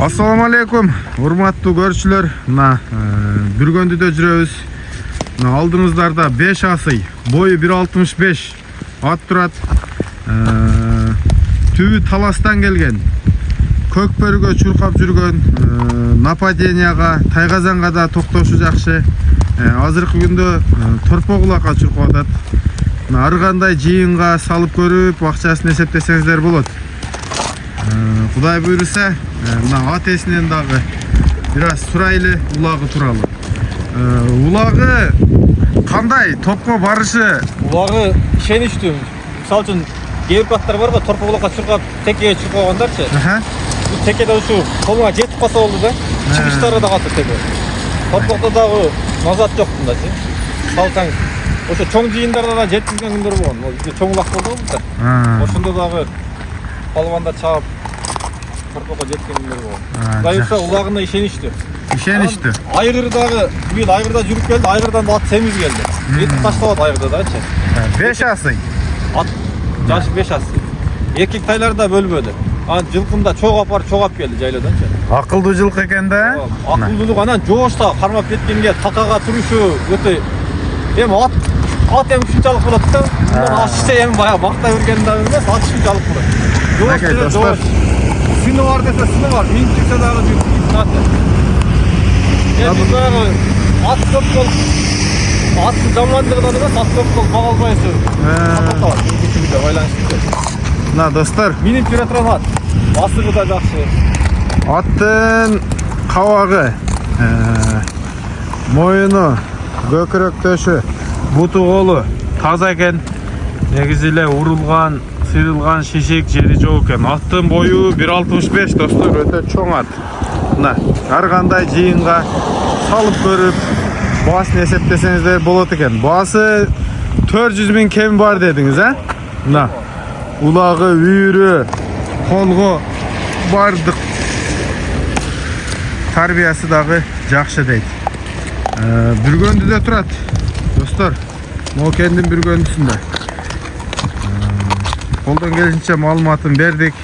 Assalamu alaikum, урматтуу көрүүчүлөр. Бүргөндүдө жүрөбүз. Алдыңыздарда 5 асый, бою 1.65 ат турат. Түбү таластан келген. Көкбөрүгө чуркап жүргөн, нападенияга, тайгазанга да токтошу жакшы. Азыркы күндө торпогулакка чуркап атат. Ары кандай жыйынга салып көрүп, акчасын эсептесеңиздер болот. Кудай буйруса, ат эсинен дагы бир аз сурайлы улагы тууралуу. Улагы кандай топко барышы? Улагы ишеничтүү. Мисалы үчүн кээ бир аттар бар го, торпогулакка чуркап, текеге чуркагандарчы. Бул текеде ушу колуңа жетип калса болду да. Чыгыштары да катты теке. Торпокто дагы назат жок мындачы. Салсаң, ошо чоң жыйындарда да жеткизген күндөр болгон. Бизде чоң улак болду го бизде. Ошондо дагы балбанда чаап торпокко жеткен күндөр болгон. Дайырса улагына ишеничтүү. Ишеничтүү. Айгыр дагы бир айгырда жүрүп келди, айгырдан да ат семиз келди. Этип таштабады айгырда дачы. 5 асый. Ат жашы 5 асый. Эркек тайларда бөлбөдү. Анан жылкында чогап бар, чогап келди жайлооданчы. Акылдуу жылкы экен да. Акылдуулук анан жоошта кармап кеткенге такага турушу өтө эми ат эми ушунчалык болот да. Мындан ашыкча эми баягы мактай берген да эмес, ат ушунчалык болот. Жоош. Сыны бар десе сыны бар, мин чыкса дагы жүрүп аты. Эми баягы ат көп болуп, аттын жамандыгынан эмес, ат көп болуп бага албайсың. Кататабат, байланыштуу. Достор, Минин жүрө турган ат. Басыгы да жакшы. аттын кабагы, моюну, көкүрөктөшү, буту колу таза экен. Негизи эле урулган, сыйрылган шишик жери жок экен. Аттын бою 1.65 достор, өтө чоң ат. Ар кандай жыйынга салып көрүп, баасын эсептесеңиздер болот экен. Баасы 400 000 кем бар дедиңиз, Улагы, үйүрү, колго бардык. Тарбиясы дагы жакшы дейт. Бүргөндүдө турат. Достор, Моокендин бүргөндүсүндө. Колдон келишинче маалыматын бердик.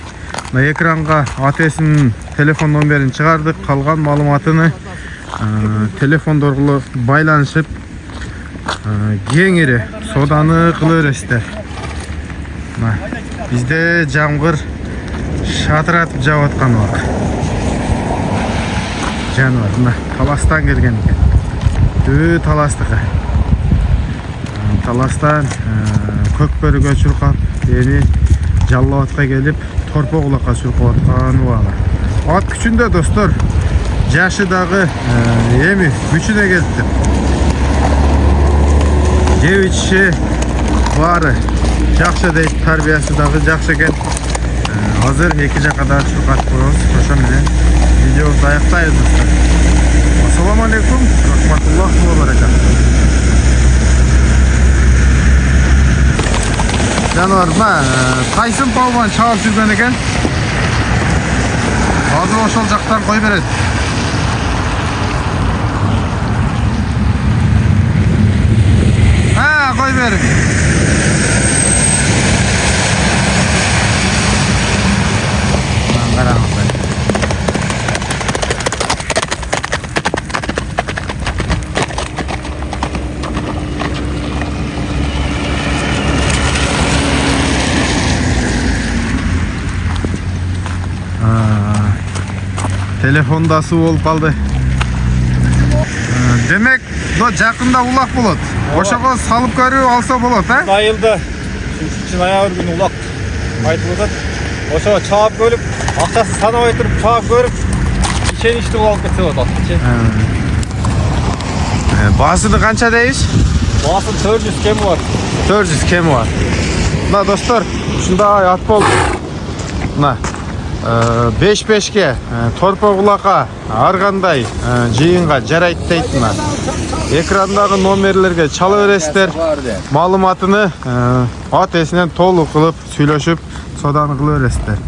Экранга атесинин телефон номерин чыгардык. Калган маалыматыны телефондор аркылуу байланышып кеңири соданы кыла бересиздер. Бизде жамгыр шатыратып жаап аткан убак. Жаныбар, таластан келген экен. Түбү таластыкы. Таластан көкбөрүгө чуркап, эми жалал атка келип, торпогулакка чуркап аткан убагы. Ат күчүндө достор, жашы дагы эми күчүнө келиптир. Жеп ичиши баары жакшы дейт, тарбиясы дагы жакшы экен. Азыр эки жакка да чуркатып коебуз. Ошо менен видеобузду аяктайбыз достор. Ассаламу алейкум, рахматуллахи ва баракатух. Жаныбар, Тайсын палбан чаап жүргөн экен. Азыр ошол жактан кой берет. Кой бер. Telefonda su болуп калды. Демек, жакында улак болот. Ошого салып көрүү алса болот, Айылда үчүн аяр күнү улак айтылып атат. Ошого чаап көрүп, акчасын санабай туруп чаап көрүп, ишеничтүү болуп кетсе болот атчы. Баасыны канча дейсиз? Баасы 400 кеми бар. 400 кеми бар. Достор, ушундай ат болду. 5-5ке торпогулакка ар кандай жыйынга жарайт дейт. Экрандагы номерлерге чала бересиздер. Маалыматыны ат эсинен толук кылып сүйлөшүп, соданы кыла бересиздер.